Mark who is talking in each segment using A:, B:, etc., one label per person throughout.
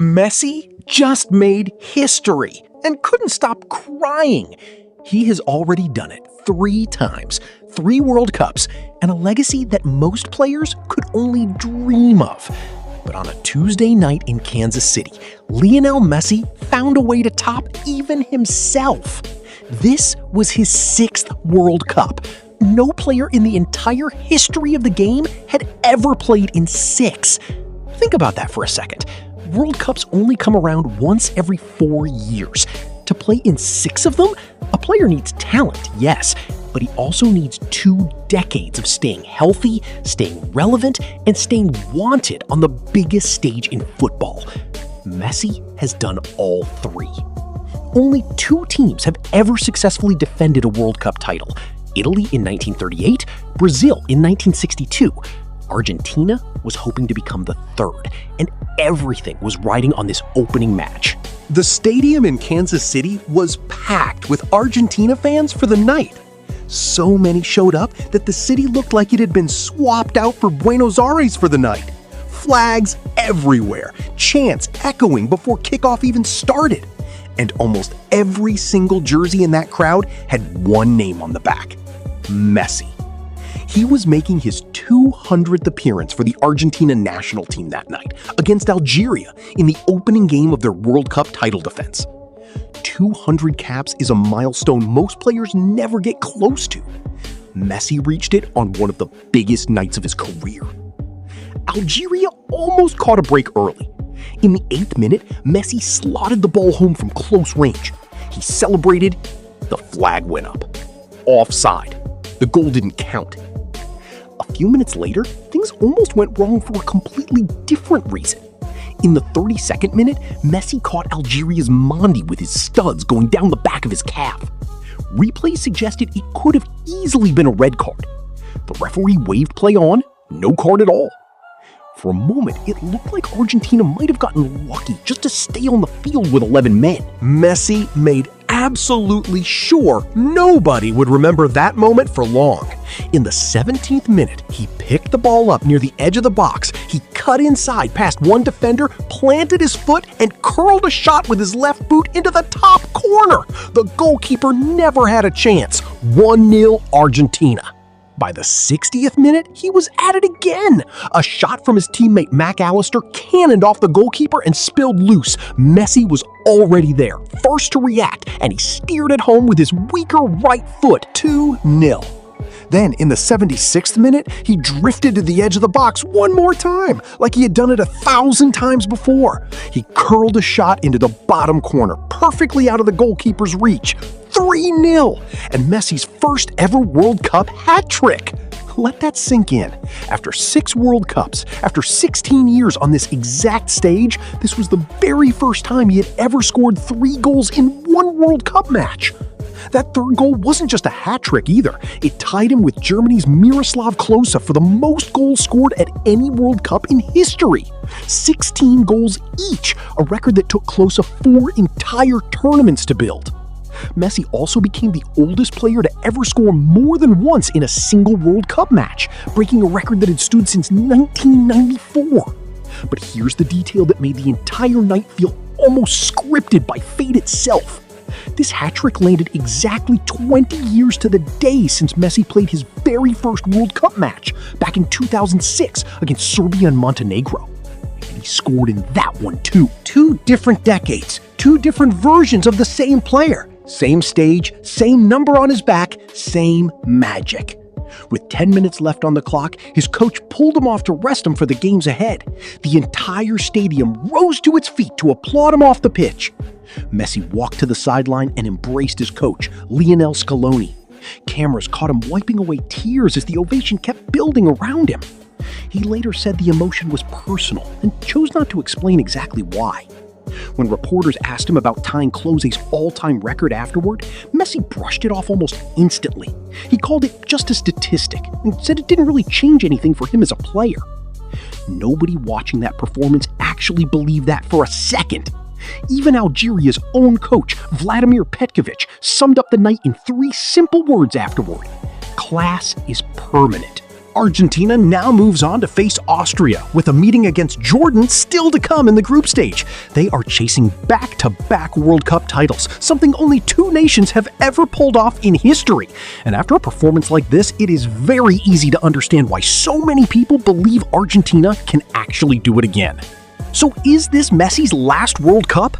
A: Messi just made history and couldn't stop crying. He has already done it 3 times, 3 World Cups, and a legacy that most players could only dream of. But on a Tuesday night in Kansas City, Lionel Messi found a way to top even himself. This was his 6th World Cup. No player in the entire history of the game had ever played in 6. Think about that for a second. World Cups only come around once every 4 years. To play in 6 of them, a player needs talent, yes, but he also needs 2 decades of staying healthy, staying relevant, and staying wanted on the biggest stage in football. Messi has done all 3. Only 2 teams have ever successfully defended a World Cup title: Italy in 1938, Brazil in 1962. Argentina was hoping to become the 3rd, and everything was riding on this opening match.
B: The stadium in Kansas City was packed with Argentina fans for the night. So many showed up that the city looked like it had been swapped out for Buenos Aires for the night. Flags everywhere, chants echoing before kickoff even started. And almost every single jersey in that crowd had one name on the back: Messi. He was making his 200th appearance for the Argentina national team that night against Algeria in the opening game of their World Cup title defense. 200 caps is a milestone most players never get close to. Messi reached it on one of the biggest nights of his career. Algeria almost caught a break early. In the 8th minute, Messi slotted the ball home from close range. He celebrated. The flag went up. Offside. The goal didn't count. A few minutes later, things almost went wrong for a completely different reason. In the 32nd minute, Messi caught Algeria's Mondi with his studs going down the back of his calf. Replay suggested it could have easily been a red card. The referee waved play on, no card at all. For a moment, it looked like Argentina might have gotten lucky just to stay on the field with 11 men.
A: Messi made absolutely sure nobody would remember that moment for long. In the 17th minute, he picked the ball up near the edge of the box. He cut inside past one defender, planted his foot, and curled a shot with his left boot into the top corner. The goalkeeper never had a chance. 1-0 Argentina. By the 60th minute, he was at it again. A shot from his teammate McAllister cannoned off the goalkeeper and spilled loose. Messi was already there, first to react, and he steered it home with his weaker right foot. 2-0. Then, in the 76th minute, he drifted to the edge of the box one more time, like he had done it 1,000 times before. He curled a shot into the bottom corner, perfectly out of the goalkeeper's reach. 3-0, and Messi's first ever World Cup hat trick. Let that sink in. After 6 World Cups, after 16 years on this exact stage, this was the very first time he had ever scored 3 goals in one World Cup match. That 3rd goal wasn't just a hat trick either. It tied him with Germany's Miroslav Klose for the most goals scored at any World Cup in history. 16 goals each, a record that took Klose 4 entire tournaments to build. Messi also became the oldest player to ever score more than once in a single World Cup match, breaking a record that had stood since 1994. But here's the detail that made the entire night feel almost scripted by fate itself. This hat trick landed exactly 20 years to the day since Messi played his very first World Cup match back in 2006 against Serbia and Montenegro. And he scored in that one too. 2 different decades, 2 different versions of the same player. Same stage, same number on his back, same magic. With 10 minutes left on the clock, his coach pulled him off to rest him for the games ahead. The entire stadium rose to its feet to applaud him off the pitch. Messi walked to the sideline and embraced his coach, Lionel Scaloni. Cameras caught him wiping away tears as the ovation kept building around him. He later said the emotion was personal and chose not to explain exactly why. When reporters asked him about tying Klose's all-time record afterward, Messi brushed it off almost instantly. He called it just a statistic and said it didn't really change anything for him as a player. Nobody watching that performance actually believed that for a second. Even Algeria's own coach, Vladimir Petkovic, summed up the night in 3 simple words afterward: class is permanent. Argentina now moves on to face Austria, with a meeting against Jordan still to come in the group stage. They are chasing back-to-back World Cup titles, something only two nations have ever pulled off in history. And after a performance like this, it is very easy to understand why so many people believe Argentina can actually do it again. So is this Messi's last World Cup?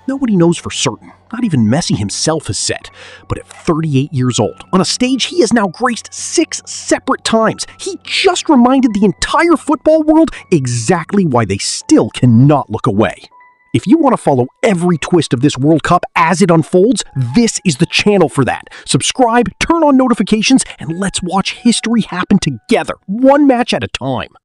A: Nobody knows for certain. Not even Messi himself has said. But at 38 years old, on a stage he has now graced 6 separate times, he just reminded the entire football world exactly why they still cannot look away. If you want to follow every twist of this World Cup as it unfolds, this is the channel for that. Subscribe, turn on notifications, and let's watch history happen together, one match at a time.